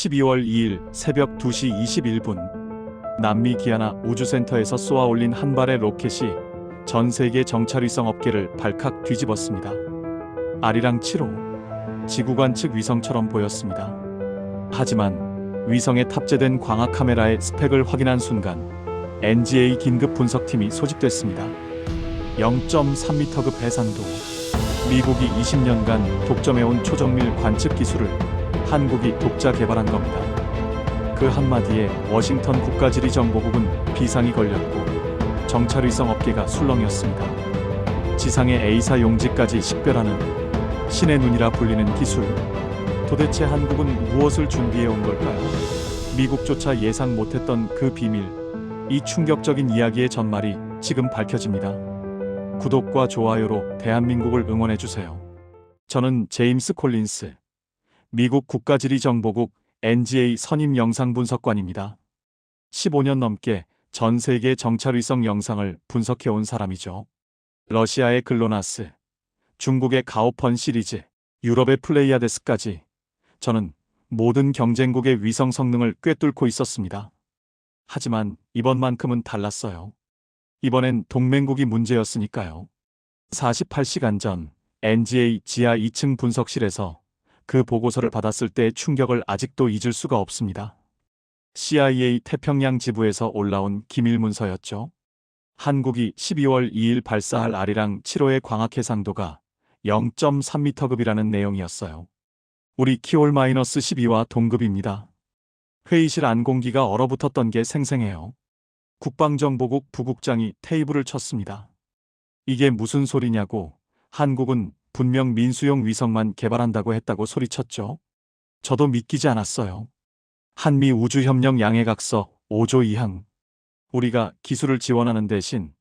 12월 2일 새벽 2시 21분 남미 기아나 우주센터에서 쏘아 올린 한 발의 로켓이 전 세계 정찰위성 업계를 발칵 뒤집었습니다. 아리랑 7호, 지구관 측 위성처럼 보였습니다. 하지만 위성에 탑재된 광학 카메라의 스펙을 확인한 순간 NGA 긴급 분석팀이 소집됐습니다. 0.3m급 해상도, 미국이 20년간 독점해온 초정밀 관측 기술을 한국이 독자 개발한 겁니다. 그 한마디에 워싱턴 국가지리정보국은 비상이 걸렸고 정찰위성 업계가 술렁였습니다. 지상의 A사 용지까지 식별하는 신의 눈이라 불리는 기술. 도대체 한국은 무엇을 준비해온 걸까요? 미국조차 예상 못했던 그 비밀. 이 충격적인 이야기의 전말이 지금 밝혀집니다. 구독과 좋아요로 대한민국을 응원해주세요. 저는 제임스 콜린스, 미국 국가지리정보국 NGA 선임 영상분석관입니다. 15년 넘게 전 세계 정찰위성 영상을 분석해온 사람이죠. 러시아의 글로나스, 중국의 가오펀 시리즈, 유럽의 플레이아데스까지 저는 모든 경쟁국의 위성 성능을 꿰뚫고 있었습니다. 하지만 이번만큼은 달랐어요. 이번엔 동맹국이 문제였으니까요. 48시간 전 NGA 지하 2층 분석실에서 그 보고서를 받았을 때의 충격을 아직도 잊을 수가 없습니다. CIA 태평양 지부에서 올라온 기밀 문서였죠. 한국이 12월 2일 발사할 아리랑 7호의 광학 해상도가 0.3m급이라는 내용이었어요. 우리 키올-12와 동급입니다. 회의실 안 공기가 얼어붙었던 게 생생해요. 국방정보국 부국장이 테이블을 쳤습니다. 이게 무슨 소리냐고. 한국은 분명 민수용 위성만 개발한다고 했다고 소리쳤죠. 저도 믿기지 않았어요. 한미 우주협력 양해각서 5조 2항. 우리가 기술을 지원하는 대신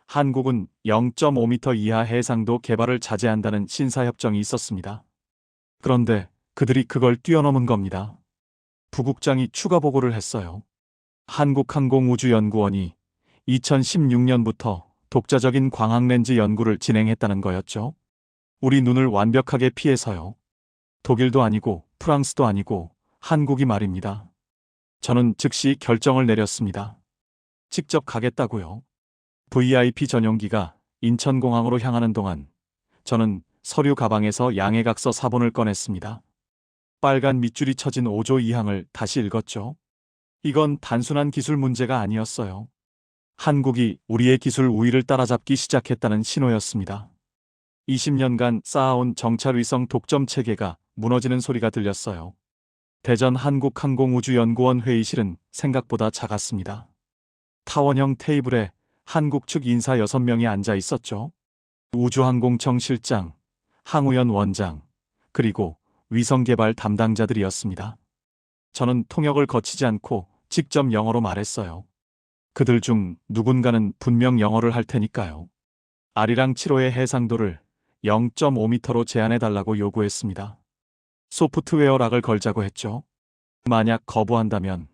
한국은 0.5m 이하 해상도 개발을 자제한다는 신사협정이 있었습니다. 그런데 그들이 그걸 뛰어넘은 겁니다. 부국장이 추가 보고를 했어요. 한국항공우주연구원이 2016년부터 독자적인 광학렌즈 연구를 진행했다는 거였죠. 우리 눈을 완벽하게 피해서요. 독일도 아니고 프랑스도 아니고 한국이 말입니다. 저는 즉시 결정을 내렸습니다. 직접 가겠다고요. VIP 전용기가 인천공항으로 향하는 동안 저는 서류 가방에서 양해각서 4본을 꺼냈습니다. 빨간 밑줄이 쳐진 5조 2항을 다시 읽었죠. 이건 단순한 기술 문제가 아니었어요. 한국이 우리의 기술 우위를 따라잡기 시작했다는 신호였습니다. 20년간 쌓아온 정찰위성 독점 체계가 무너지는 소리가 들렸어요. 대전 한국항공우주연구원 회의실은 생각보다 작았습니다. 타원형 테이블에 한국 측 인사 6명이 앉아 있었죠. 우주항공청 실장, 항우연 원장, 그리고 위성개발 담당자들이었습니다. 저는 통역을 거치지 않고 직접 영어로 말했어요. 그들 중 누군가는 분명 영어를 할 테니까요. 아리랑 7호의 해상도를 0.5m로 제한해달라고 요구했습니다. 소프트웨어 락을 걸자고 했죠. 만약 거부한다면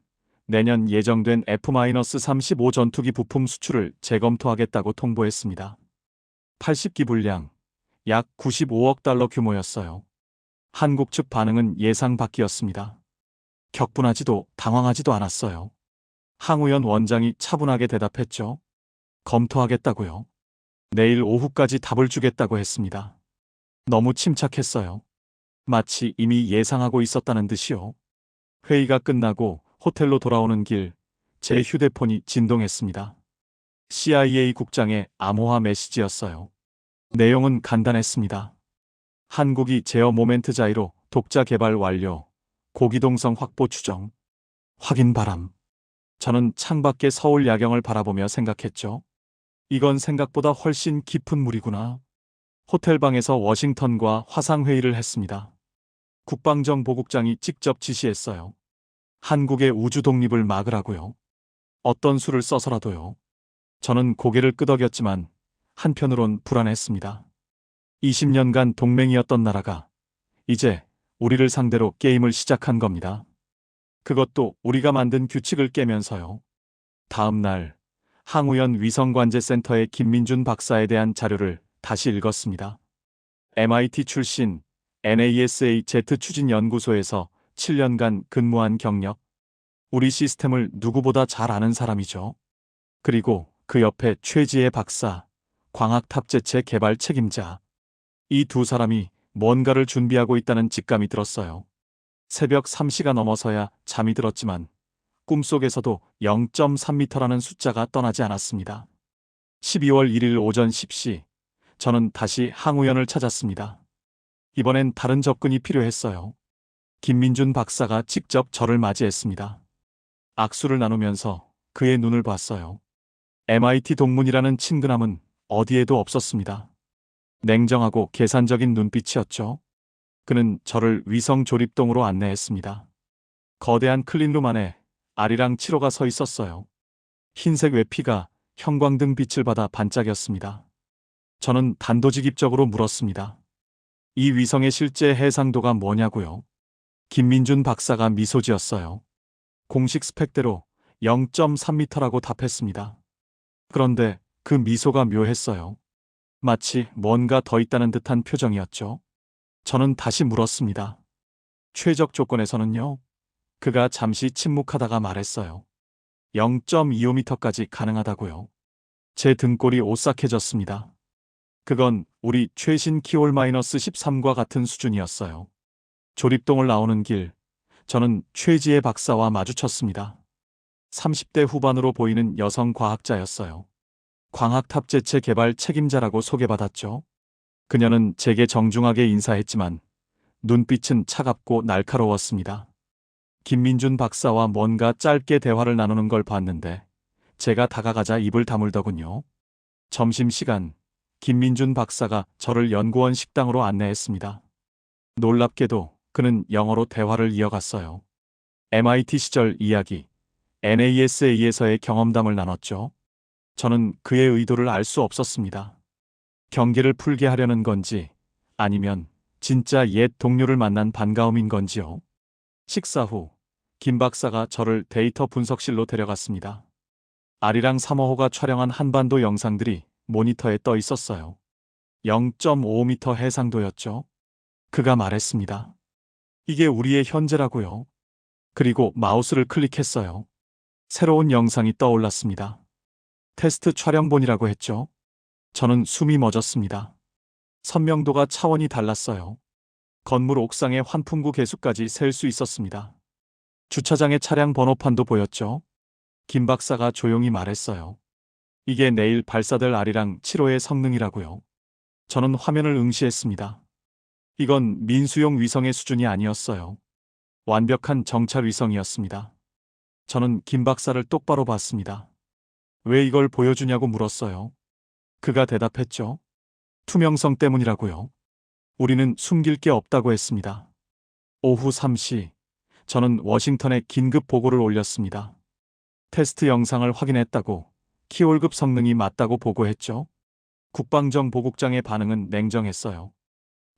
내년 예정된 F-35 전투기 부품 수출을 재검토하겠다고 통보했습니다. 80기 분량, 약 95억 달러 규모였어요. 한국 측 반응은 예상 밖이었습니다. 격분하지도 당황하지도 않았어요. 항우연 원장이 차분하게 대답했죠. 검토하겠다고요. 내일 오후까지 답을 주겠다고 했습니다. 너무 침착했어요. 마치 이미 예상하고 있었다는 듯이요. 회의가 끝나고 호텔로 돌아오는 길, 제 휴대폰이 진동했습니다. CIA 국장의 암호화 메시지였어요. 내용은 간단했습니다. 한국이 제어 모멘트 자이로 독자 개발 완료, 고기동성 확보 추정, 확인 바람. 저는 창밖의 서울 야경을 바라보며 생각했죠. 이건 생각보다 훨씬 깊은 물이구나. 호텔방에서 워싱턴과 화상회의를 했습니다. 국방정보국장이 직접 지시했어요. 한국의 우주 독립을 막으라고요. 어떤 수를 써서라도요. 저는 고개를 끄덕였지만 한편으론 불안했습니다. 20년간 동맹이었던 나라가 이제 우리를 상대로 게임을 시작한 겁니다. 그것도 우리가 만든 규칙을 깨면서요. 다음 날 항우연 위성관제센터의 김민준 박사에 대한 자료를 다시 읽었습니다. MIT 출신 NASA Z 추진연구소에서 7년간 근무한 경력. 우리 시스템을 누구보다 잘 아는 사람이죠. 그리고 그 옆에 최지혜 박사, 광학탑재체 개발 책임자. 이 두 사람이 뭔가를 준비하고 있다는 직감이 들었어요. 새벽 3시가 넘어서야 잠이 들었지만 꿈속에서도 0.3m라는 숫자가 떠나지 않았습니다. 12월 1일 오전 10시, 저는 다시 항우연을 찾았습니다. 이번엔 다른 접근이 필요했어요. 김민준 박사가 직접 저를 맞이했습니다. 악수를 나누면서 그의 눈을 봤어요. MIT 동문이라는 친근함은 어디에도 없었습니다. 냉정하고 계산적인 눈빛이었죠. 그는 저를 위성 조립동으로 안내했습니다. 거대한 클린룸 안에 아리랑 7호가 서 있었어요. 흰색 외피가 형광등 빛을 받아 반짝였습니다. 저는 단도직입적으로 물었습니다. 이 위성의 실제 해상도가 뭐냐고요? 김민준 박사가 미소 지었어요. 공식 스펙대로 0.3m라고 답했습니다. 그런데 그 미소가 묘했어요. 마치 뭔가 더 있다는 듯한 표정이었죠. 저는 다시 물었습니다. 최적 조건에서는요? 그가 잠시 침묵하다가 말했어요. 0.25m까지 가능하다고요. 제 등골이 오싹해졌습니다. 그건 우리 최신 키올-13과 같은 수준이었어요. 조립동을 나오는 길, 저는 최지혜 박사와 마주쳤습니다. 30대 후반으로 보이는 여성 과학자였어요. 광학탑재체 개발 책임자라고 소개받았죠. 그녀는 제게 정중하게 인사했지만 눈빛은 차갑고 날카로웠습니다. 김민준 박사와 뭔가 짧게 대화를 나누는 걸 봤는데 제가 다가가자 입을 다물더군요. 점심시간, 김민준 박사가 저를 연구원 식당으로 안내했습니다. 놀랍게도 그는 영어로 대화를 이어갔어요. MIT 시절 이야기, NASA에서의 경험담을 나눴죠. 저는 그의 의도를 알 수 없었습니다. 경계를 풀게 하려는 건지 아니면 진짜 옛 동료를 만난 반가움인 건지요. 식사 후 김 박사가 저를 데이터 분석실로 데려갔습니다. 아리랑 3호호가 촬영한 한반도 영상들이 모니터에 떠 있었어요. 0.5m 해상도였죠. 그가 말했습니다. 이게 우리의 현재라고요. 그리고 마우스를 클릭했어요. 새로운 영상이 떠올랐습니다. 테스트 촬영본이라고 했죠. 저는 숨이 멎었습니다. 선명도가 차원이 달랐어요. 건물 옥상의 환풍구 계수까지 셀 수 있었습니다. 주차장의 차량 번호판도 보였죠. 김 박사가 조용히 말했어요. 이게 내일 발사될 아리랑 7호의 성능이라고요. 저는 화면을 응시했습니다. 이건 민수용 위성의 수준이 아니었어요. 완벽한 정찰 위성이었습니다. 저는 김 박사를 똑바로 봤습니다. 왜 이걸 보여주냐고 물었어요. 그가 대답했죠. 투명성 때문이라고요. 우리는 숨길 게 없다고 했습니다. 오후 3시, 저는 워싱턴에 긴급 보고를 올렸습니다. 테스트 영상을 확인했다고, 키올급 성능이 맞다고 보고했죠. 국방정 보국장의 반응은 냉정했어요.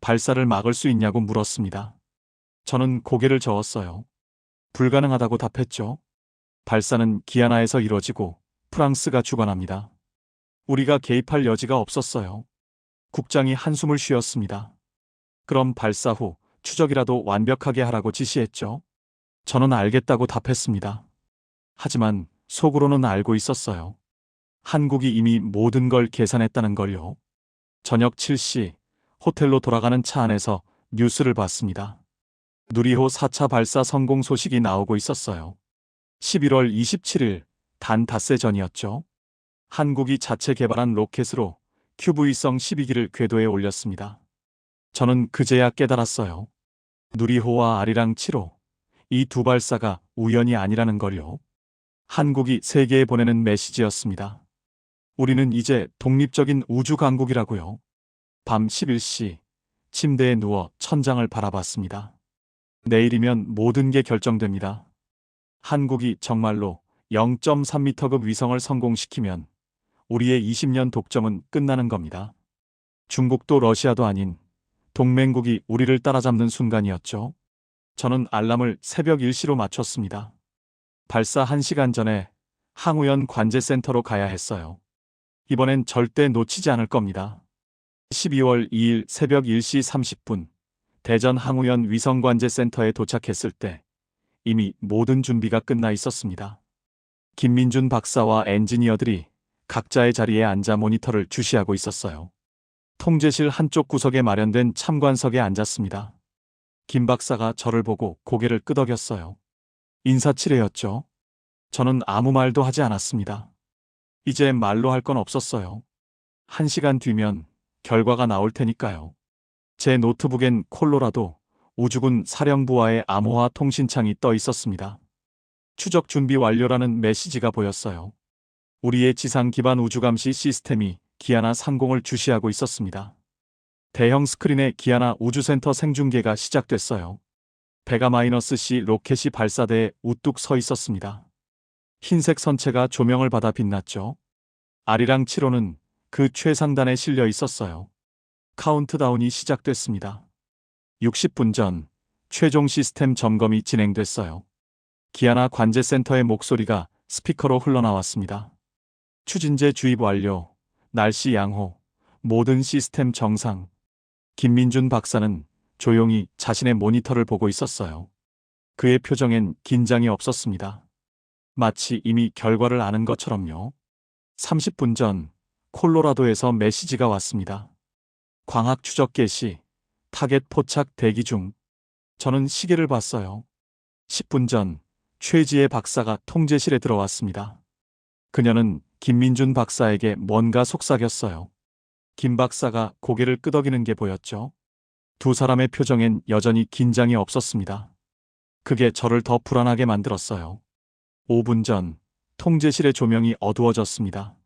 발사를 막을 수 있냐고 물었습니다. 저는 고개를 저었어요. 불가능하다고 답했죠. 발사는 기아나에서 이뤄지고 프랑스가 주관합니다. 우리가 개입할 여지가 없었어요. 국장이 한숨을 쉬었습니다. 그럼 발사 후 추적이라도 완벽하게 하라고 지시했죠. 저는 알겠다고 답했습니다. 하지만 속으로는 알고 있었어요. 한국이 이미 모든 걸 계산했다는 걸요. 저녁 7시 호텔로 돌아가는 차 안에서 뉴스를 봤습니다. 누리호 4차 발사 성공 소식이 나오고 있었어요. 11월 27일 단 닷새 전이었죠. 한국이 자체 개발한 로켓으로 큐브위성 12기를 궤도에 올렸습니다. 저는 그제야 깨달았어요. 누리호와 아리랑 7호, 이 두 발사가 우연이 아니라는 걸요. 한국이 세계에 보내는 메시지였습니다. 우리는 이제 독립적인 우주 강국이라고요. 밤 11시, 침대에 누워 천장을 바라봤습니다. 내일이면 모든 게 결정됩니다. 한국이 정말로 0.3m급 위성을 성공시키면 우리의 20년 독점은 끝나는 겁니다. 중국도 러시아도 아닌 동맹국이 우리를 따라잡는 순간이었죠. 저는 알람을 새벽 1시로 맞췄습니다. 발사 1시간 전에 항우연 관제센터로 가야 했어요. 이번엔 절대 놓치지 않을 겁니다. 12월 2일 새벽 1시 30분, 대전 항우연 위성관제센터에 도착했을 때 이미 모든 준비가 끝나 있었습니다. 김민준 박사와 엔지니어들이 각자의 자리에 앉아 모니터를 주시하고 있었어요. 통제실 한쪽 구석에 마련된 참관석에 앉았습니다. 김 박사가 저를 보고 고개를 끄덕였어요. 인사치레였죠. 저는 아무 말도 하지 않았습니다. 이제 말로 할 건 없었어요. 1시간 뒤면 결과가 나올 테니까요. 제 노트북엔 콜로라도 우주군 사령부와의 암호화 통신창이 떠 있었습니다. 추적 준비 완료라는 메시지가 보였어요. 우리의 지상 기반 우주감시 시스템이 기아나 상공을 주시하고 있었습니다. 대형 스크린에 기아나 우주센터 생중계가 시작됐어요. 베가-C 로켓이 발사대에 우뚝 서 있었습니다. 흰색 선체가 조명을 받아 빛났죠. 아리랑 7호는 그 최상단에 실려 있었어요. 카운트다운이 시작됐습니다. 60분 전 최종 시스템 점검이 진행됐어요. 기아나 관제센터의 목소리가 스피커로 흘러나왔습니다. 추진제 주입 완료, 날씨 양호, 모든 시스템 정상. 김민준 박사는 조용히 자신의 모니터를 보고 있었어요. 그의 표정엔 긴장이 없었습니다. 마치 이미 결과를 아는 것처럼요. 30분 전 콜로라도에서 메시지가 왔습니다. 광학 추적 개시, 타겟 포착 대기 중. 저는 시계를 봤어요. 10분 전 최지혜 박사가 통제실에 들어왔습니다. 그녀는 김민준 박사에게 뭔가 속삭였어요. 김 박사가 고개를 끄덕이는 게 보였죠. 두 사람의 표정엔 여전히 긴장이 없었습니다. 그게 저를 더 불안하게 만들었어요. 5분 전 통제실의 조명이 어두워졌습니다.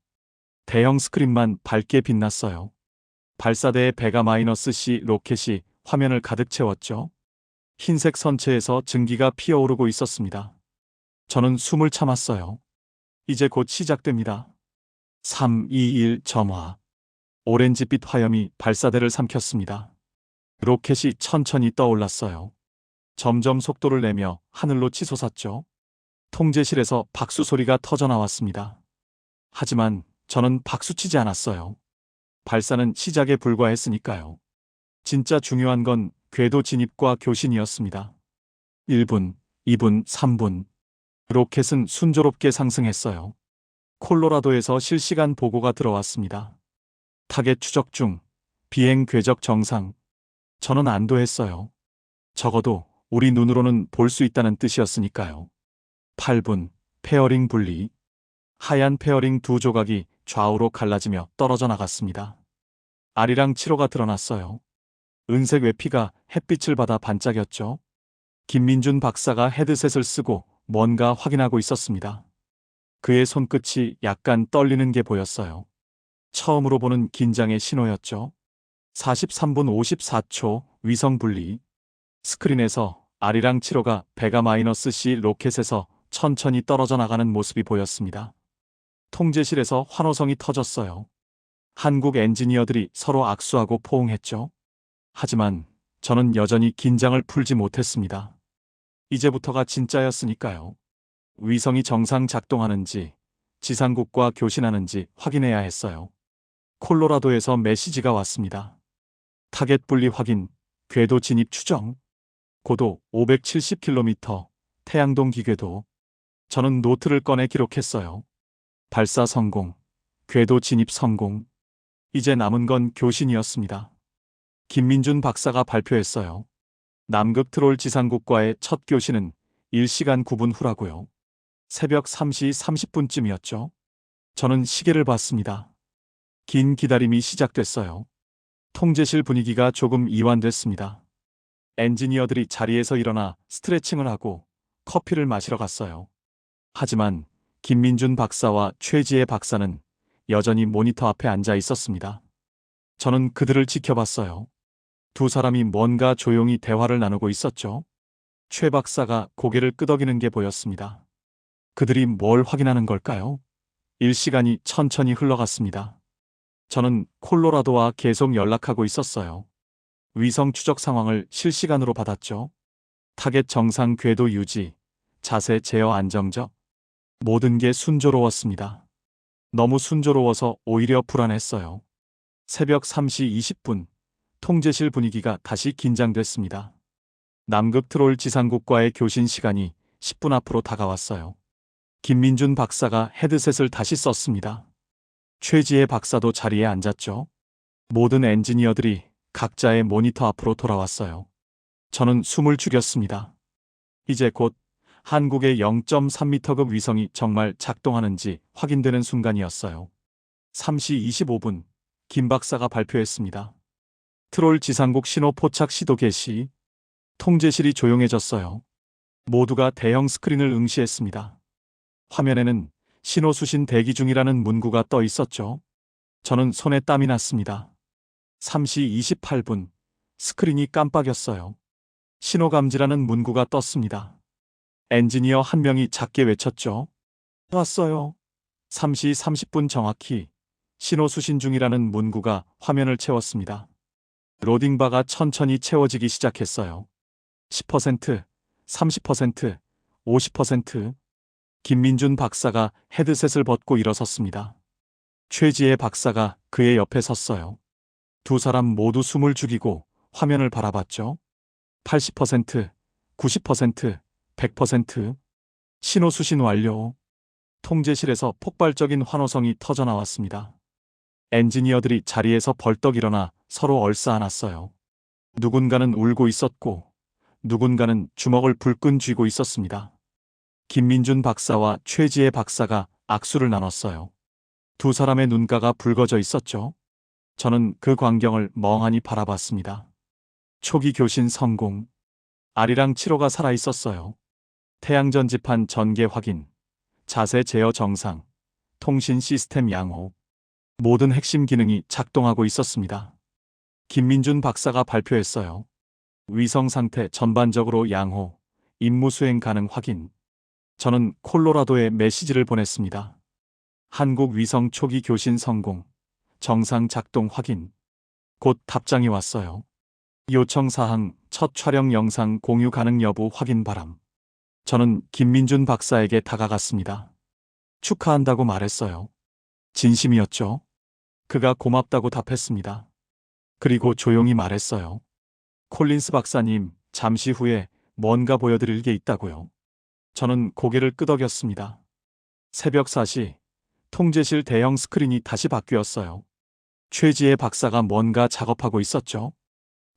대형 스크린만 밝게 빛났어요. 발사대의 베가-C 로켓이 화면을 가득 채웠죠. 흰색 선체에서 증기가 피어오르고 있었습니다. 저는 숨을 참았어요. 이제 곧 시작됩니다. 3, 2, 1 점화. 오렌지빛 화염이 발사대를 삼켰습니다. 로켓이 천천히 떠올랐어요. 점점 속도를 내며 하늘로 치솟았죠. 통제실에서 박수 소리가 터져나왔습니다. 하지만 저는 박수치지 않았어요. 발사는 시작에 불과했으니까요. 진짜 중요한 건 궤도 진입과 교신이었습니다. 1분, 2분, 3분. 로켓은 순조롭게 상승했어요. 콜로라도에서 실시간 보고가 들어왔습니다. 타겟 추적 중, 비행 궤적 정상. 저는 안도했어요. 적어도 우리 눈으로는 볼 수 있다는 뜻이었으니까요. 8분, 페어링 분리. 하얀 페어링 두 조각이 좌우로 갈라지며 떨어져 나갔습니다. 아리랑 7호가 드러났어요. 은색 외피가 햇빛을 받아 반짝였죠. 김민준 박사가 헤드셋을 쓰고 뭔가 확인하고 있었습니다. 그의 손끝이 약간 떨리는 게 보였어요. 처음으로 보는 긴장의 신호였죠. 43분 54초 위성 분리. 스크린에서 아리랑 7호가 베가-C 로켓에서 천천히 떨어져 나가는 모습이 보였습니다. 통제실에서 환호성이 터졌어요. 한국 엔지니어들이 서로 악수하고 포옹했죠. 하지만 저는 여전히 긴장을 풀지 못했습니다. 이제부터가 진짜였으니까요. 위성이 정상 작동하는지, 지상국과 교신하는지 확인해야 했어요. 콜로라도에서 메시지가 왔습니다. 타겟 분리 확인, 궤도 진입 추정. 고도 570km, 태양동 기궤도. 저는 노트를 꺼내 기록했어요. 발사 성공, 궤도 진입 성공. 이제 남은 건 교신이었습니다. 김민준 박사가 발표했어요. 남극 트롤 지상국과의 첫 교신은 1시간 9분 후라고요. 새벽 3시 30분쯤이었죠. 저는 시계를 봤습니다. 긴 기다림이 시작됐어요. 통제실 분위기가 조금 이완됐습니다. 엔지니어들이 자리에서 일어나 스트레칭을 하고 커피를 마시러 갔어요. 하지만 김민준 박사와 최지혜 박사는 여전히 모니터 앞에 앉아 있었습니다. 저는 그들을 지켜봤어요. 두 사람이 뭔가 조용히 대화를 나누고 있었죠. 최 박사가 고개를 끄덕이는 게 보였습니다. 그들이 뭘 확인하는 걸까요? 1시간이 천천히 흘러갔습니다. 저는 콜로라도와 계속 연락하고 있었어요. 위성 추적 상황을 실시간으로 받았죠. 타겟 정상 궤도 유지, 자세 제어 안정적. 모든 게 순조로웠습니다. 너무 순조로워서 오히려 불안했어요. 새벽 3시 20분, 통제실 분위기가 다시 긴장됐습니다. 남극 트롤 지상국과의 교신 시간이 10분 앞으로 다가왔어요. 김민준 박사가 헤드셋을 다시 썼습니다. 최지혜 박사도 자리에 앉았죠. 모든 엔지니어들이 각자의 모니터 앞으로 돌아왔어요. 저는 숨을 죽였습니다. 이제 곧 한국의 0.3m급 위성이 정말 작동하는지 확인되는 순간이었어요. 3시 25분, 김 박사가 발표했습니다. 트롤 지상국 신호 포착 시도 개시. 통제실이 조용해졌어요. 모두가 대형 스크린을 응시했습니다. 화면에는 신호 수신 대기 중이라는 문구가 떠 있었죠. 저는 손에 땀이 났습니다. 3시 28분, 스크린이 깜빡였어요. 신호 감지라는 문구가 떴습니다. 엔지니어 한 명이 작게 외쳤죠. 왔어요. 3시 30분 정확히 신호 수신 중이라는 문구가 화면을 채웠습니다. 로딩바가 천천히 채워지기 시작했어요. 10%, 30%, 50%. 김민준 박사가 헤드셋을 벗고 일어섰습니다. 최지혜 박사가 그의 옆에 섰어요. 두 사람 모두 숨을 죽이고 화면을 바라봤죠. 80%, 90%, 100%. 신호 수신 완료. 통제실에서 폭발적인 환호성이 터져 나왔습니다. 엔지니어들이 자리에서 벌떡 일어나 서로 얼싸안았어요. 누군가는 울고 있었고 누군가는 주먹을 불끈 쥐고 있었습니다. 김민준 박사와 최지혜 박사가 악수를 나눴어요. 두 사람의 눈가가 붉어져 있었죠. 저는 그 광경을 멍하니 바라봤습니다. 초기 교신 성공. 아리랑 7호가 살아있었어요. 태양전 지판 전개 확인, 자세 제어 정상, 통신 시스템 양호. 모든 핵심 기능이 작동하고 있었습니다. 김민준 박사가 발표했어요. 위성 상태 전반적으로 양호, 임무 수행 가능 확인. 저는 콜로라도에 메시지를 보냈습니다. 한국 위성 초기 교신 성공, 정상 작동 확인. 곧 답장이 왔어요. 요청 사항, 첫 촬영 영상 공유 가능 여부 확인 바람. 저는 김민준 박사에게 다가갔습니다. 축하한다고 말했어요. 진심이었죠. 그가 고맙다고 답했습니다. 그리고 조용히 말했어요. 콜린스 박사님, 잠시 후에 뭔가 보여드릴 게 있다고요. 저는 고개를 끄덕였습니다. 새벽 4시, 통제실 대형 스크린이 다시 바뀌었어요. 최지혜 박사가 뭔가 작업하고 있었죠.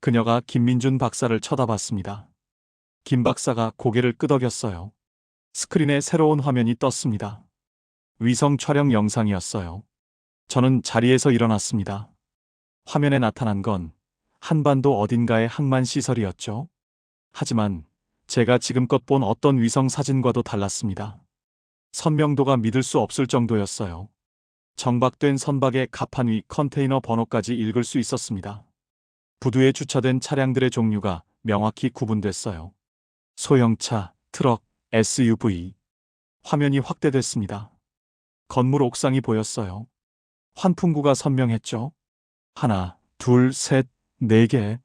그녀가 김민준 박사를 쳐다봤습니다. 김 박사가 고개를 끄덕였어요. 스크린에 새로운 화면이 떴습니다. 위성 촬영 영상이었어요. 저는 자리에서 일어났습니다. 화면에 나타난 건 한반도 어딘가의 항만 시설이었죠. 하지만 제가 지금껏 본 어떤 위성 사진과도 달랐습니다. 선명도가 믿을 수 없을 정도였어요. 정박된 선박의 갑판 위 컨테이너 번호까지 읽을 수 있었습니다. 부두에 주차된 차량들의 종류가 명확히 구분됐어요. 소형차, 트럭, SUV. 화면이 확대됐습니다. 건물 옥상이 보였어요. 환풍구가 선명했죠. 하나, 둘, 셋, 네 개.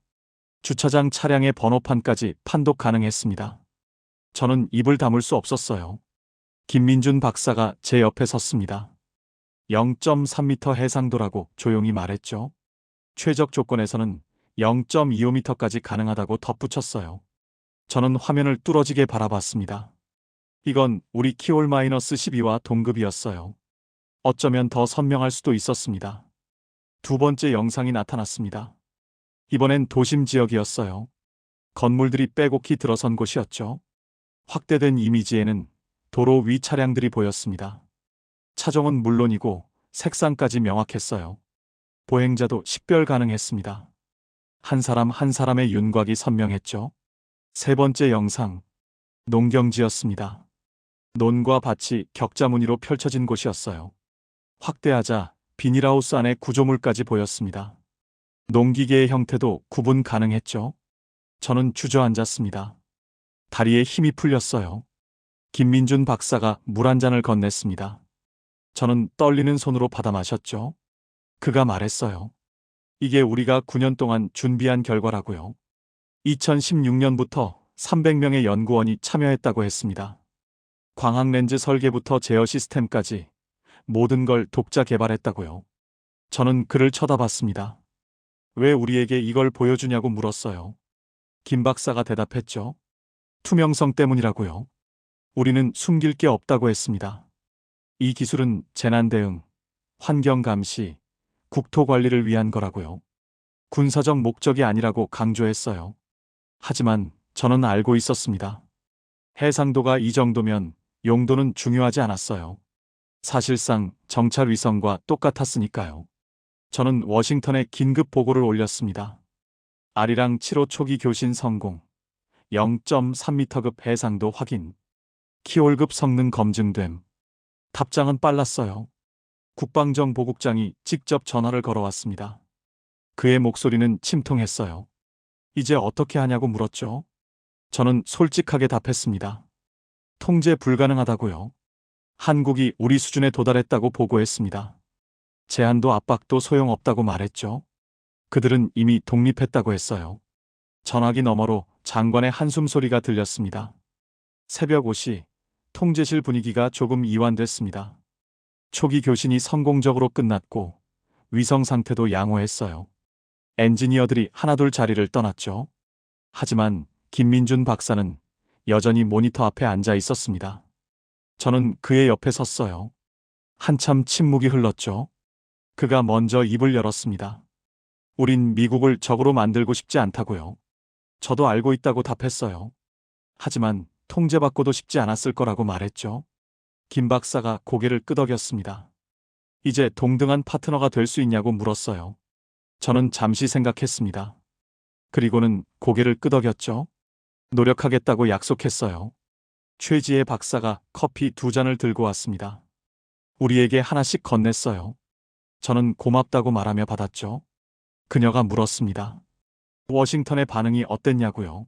주차장 차량의 번호판까지 판독 가능했습니다. 저는 입을 다물 수 없었어요. 김민준 박사가 제 옆에 섰습니다. 0.3m 해상도라고 조용히 말했죠. 최적 조건에서는 0.25m까지 가능하다고 덧붙였어요. 저는 화면을 뚫어지게 바라봤습니다. 이건 우리 키올-12와 동급이었어요. 어쩌면 더 선명할 수도 있었습니다. 두 번째 영상이 나타났습니다. 이번엔 도심 지역이었어요. 건물들이 빼곡히 들어선 곳이었죠. 확대된 이미지에는 도로 위 차량들이 보였습니다. 차종은 물론이고 색상까지 명확했어요. 보행자도 식별 가능했습니다. 한 사람 한 사람의 윤곽이 선명했죠. 세 번째 영상, 농경지였습니다. 논과 밭이 격자 무늬로 펼쳐진 곳이었어요. 확대하자 비닐하우스 안에 구조물까지 보였습니다. 농기계의 형태도 구분 가능했죠. 저는 주저앉았습니다. 다리에 힘이 풀렸어요. 김민준 박사가 물 한 잔을 건넸습니다. 저는 떨리는 손으로 받아 마셨죠. 그가 말했어요. 이게 우리가 9년 동안 준비한 결과라고요. 2016년부터 300명의 연구원이 참여했다고 했습니다. 광학렌즈 설계부터 제어 시스템까지 모든 걸 독자 개발했다고요. 저는 그를 쳐다봤습니다. 왜 우리에게 이걸 보여주냐고 물었어요. 김 박사가 대답했죠. 투명성 때문이라고요. 우리는 숨길 게 없다고 했습니다. 이 기술은 재난 대응, 환경 감시, 국토 관리를 위한 거라고요. 군사적 목적이 아니라고 강조했어요. 하지만 저는 알고 있었습니다. 해상도가 이 정도면 용도는 중요하지 않았어요. 사실상 정찰 위성과 똑같았으니까요. 저는 워싱턴에 긴급 보고를 올렸습니다. 아리랑 7호 초기 교신 성공, 0.3m급 해상도 확인, 키올급 성능 검증됨. 답장은 빨랐어요. 국방정보국장이 직접 전화를 걸어왔습니다. 그의 목소리는 침통했어요. 이제 어떻게 하냐고 물었죠. 저는 솔직하게 답했습니다. 통제 불가능하다고요. 한국이 우리 수준에 도달했다고 보고했습니다. 제한도 압박도 소용없다고 말했죠. 그들은 이미 독립했다고 했어요. 전화기 너머로 장관의 한숨 소리가 들렸습니다. 새벽 5시, 통제실 분위기가 조금 이완됐습니다. 초기 교신이 성공적으로 끝났고 위성 상태도 양호했어요. 엔지니어들이 하나둘 자리를 떠났죠. 하지만 김민준 박사는 여전히 모니터 앞에 앉아 있었습니다. 저는 그의 옆에 섰어요. 한참 침묵이 흘렀죠. 그가 먼저 입을 열었습니다. 우린 미국을 적으로 만들고 싶지 않다고요. 저도 알고 있다고 답했어요. 하지만 통제받고도 싶지 않았을 거라고 말했죠. 김 박사가 고개를 끄덕였습니다. 이제 동등한 파트너가 될 수 있냐고 물었어요. 저는 잠시 생각했습니다. 그리고는 고개를 끄덕였죠. 노력하겠다고 약속했어요. 최지혜 박사가 커피 2잔을 들고 왔습니다. 우리에게 하나씩 건넸어요. 저는 고맙다고 말하며 받았죠. 그녀가 물었습니다. 워싱턴의 반응이 어땠냐고요?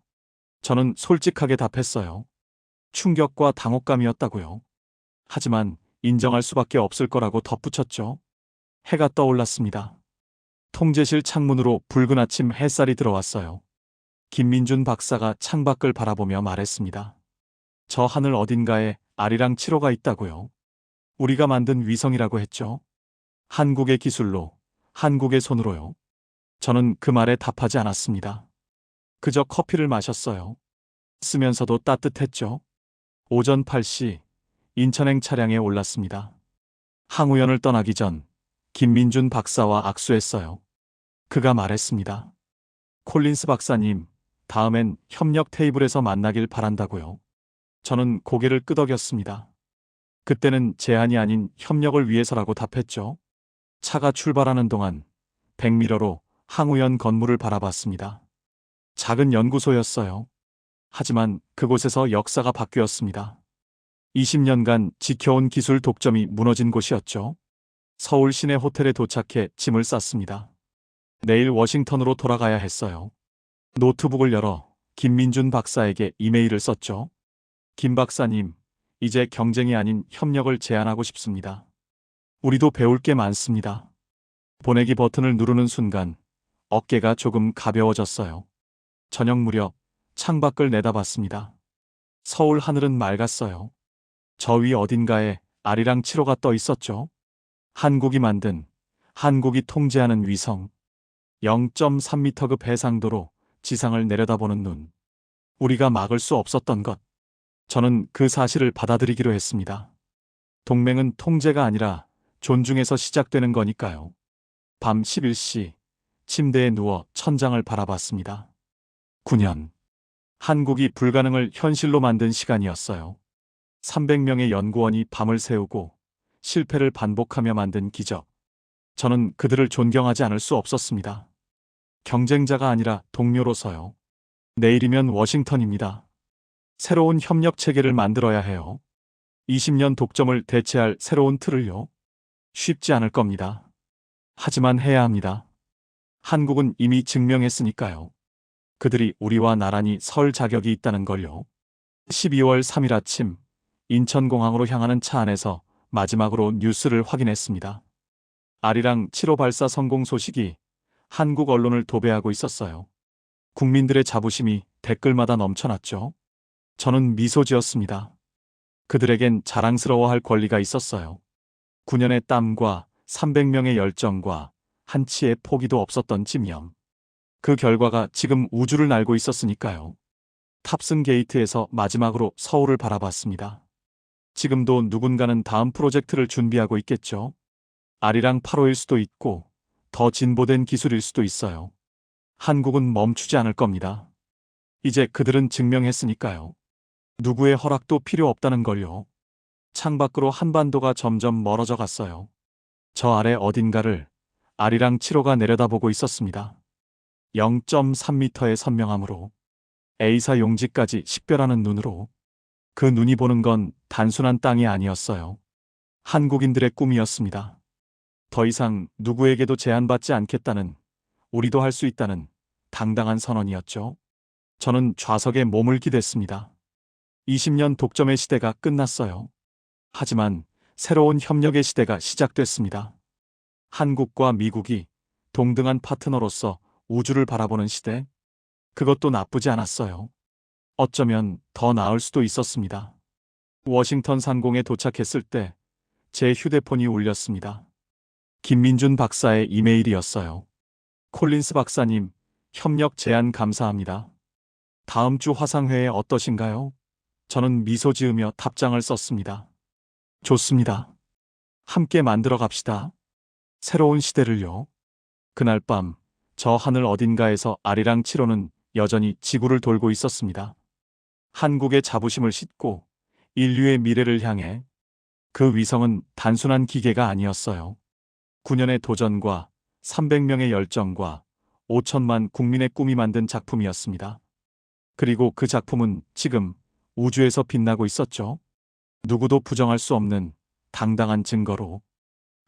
저는 솔직하게 답했어요. 충격과 당혹감이었다고요. 하지만 인정할 수밖에 없을 거라고 덧붙였죠. 해가 떠올랐습니다. 통제실 창문으로 붉은 아침 햇살이 들어왔어요. 김민준 박사가 창밖을 바라보며 말했습니다. 저 하늘 어딘가에 아리랑 7호가 있다고요. 우리가 만든 위성이라고 했죠. 한국의 기술로, 한국의 손으로요. 저는 그 말에 답하지 않았습니다. 그저 커피를 마셨어요. 쓰면서도 따뜻했죠. 오전 8시 인천행 차량에 올랐습니다. 항우연을 떠나기 전 김민준 박사와 악수했어요. 그가 말했습니다. 콜린스 박사님, 다음엔 협력 테이블에서 만나길 바란다고요. 저는 고개를 끄덕였습니다. 그때는 제안이 아닌 협력을 위해서라고 답했죠. 차가 출발하는 동안 백미러로 항우연 건물을 바라봤습니다. 작은 연구소였어요. 하지만 그곳에서 역사가 바뀌었습니다. 20년간 지켜온 기술 독점이 무너진 곳이었죠. 서울 시내 호텔에 도착해 짐을 쌌습니다. 내일 워싱턴으로 돌아가야 했어요. 노트북을 열어 김민준 박사에게 이메일을 썼죠. 김 박사님, 이제 경쟁이 아닌 협력을 제안하고 싶습니다. 우리도 배울 게 많습니다. 보내기 버튼을 누르는 순간 어깨가 조금 가벼워졌어요. 저녁 무렵 창밖을 내다봤습니다. 서울 하늘은 맑았어요. 저 위 어딘가에 아리랑 7호가 떠 있었죠. 한국이 만든, 한국이 통제하는 위성. 0.3m급 해상도로 지상을 내려다보는 눈. 우리가 막을 수 없었던 것. 저는 그 사실을 받아들이기로 했습니다. 동맹은 통제가 아니라 존중에서 시작되는 거니까요. 밤 11시 침대에 누워 천장을 바라봤습니다. 9년. 한국이 불가능을 현실로 만든 시간이었어요. 300명의 연구원이 밤을 새우고 실패를 반복하며 만든 기적. 저는 그들을 존경하지 않을 수 없었습니다. 경쟁자가 아니라 동료로서요. 내일이면 워싱턴입니다. 새로운 협력 체계를 만들어야 해요. 20년 독점을 대체할 새로운 틀을요. 쉽지 않을 겁니다. 하지만 해야 합니다. 한국은 이미 증명했으니까요. 그들이 우리와 나란히 설 자격이 있다는 걸요. 12월 3일 아침 인천공항으로 향하는 차 안에서 마지막으로 뉴스를 확인했습니다. 아리랑 7호 발사 성공 소식이 한국 언론을 도배하고 있었어요. 국민들의 자부심이 댓글마다 넘쳐났죠. 저는 미소 지었습니다. 그들에겐 자랑스러워할 권리가 있었어요. 9년의 땀과 300명의 열정과 한치의 포기도 없었던 집념. 그 결과가 지금 우주를 날고 있었으니까요. 탑승 게이트에서 마지막으로 서울을 바라봤습니다. 지금도 누군가는 다음 프로젝트를 준비하고 있겠죠. 아리랑 8호일 수도 있고 더 진보된 기술일 수도 있어요. 한국은 멈추지 않을 겁니다. 이제 그들은 증명했으니까요. 누구의 허락도 필요 없다는 걸요. 창밖으로 한반도가 점점 멀어져 갔어요. 저 아래 어딘가를 아리랑 7호가 내려다보고 있었습니다. 0.3m의 선명함으로 A사 용지까지 식별하는 눈으로 그 눈이 보는 건 단순한 땅이 아니었어요. 한국인들의 꿈이었습니다. 더 이상 누구에게도 제한받지 않겠다는, 우리도 할 수 있다는 당당한 선언이었죠. 저는 좌석에 몸을 기댔습니다. 20년 독점의 시대가 끝났어요. 하지만 새로운 협력의 시대가 시작됐습니다. 한국과 미국이 동등한 파트너로서 우주를 바라보는 시대? 그것도 나쁘지 않았어요. 어쩌면 더 나을 수도 있었습니다. 워싱턴 상공에 도착했을 때 제 휴대폰이 울렸습니다. 김민준 박사의 이메일이었어요. 콜린스 박사님, 협력 제안 감사합니다. 다음 주 화상회에 어떠신가요? 저는 미소 지으며 답장을 썼습니다. 좋습니다. 함께 만들어 갑시다. 새로운 시대를요. 그날 밤, 저 하늘 어딘가에서 아리랑 7호는 여전히 지구를 돌고 있었습니다. 한국의 자부심을 싣고 인류의 미래를 향해. 그 위성은 단순한 기계가 아니었어요. 9년의 도전과 300명의 열정과 5천만 국민의 꿈이 만든 작품이었습니다. 그리고 그 작품은 지금 우주에서 빛나고 있었죠. 누구도 부정할 수 없는 당당한 증거로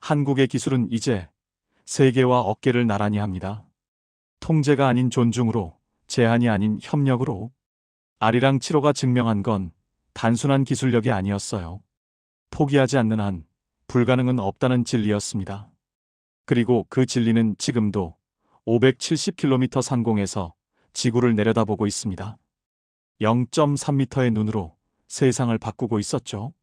한국의 기술은 이제 세계와 어깨를 나란히 합니다. 통제가 아닌 존중으로, 제한이 아닌 협력으로. 아리랑 7호가 증명한 건 단순한 기술력이 아니었어요. 포기하지 않는 한 불가능은 없다는 진리였습니다. 그리고 그 진리는 지금도 570km 상공에서 지구를 내려다보고 있습니다. 0.3m의 눈으로 세상을 바꾸고 있었죠.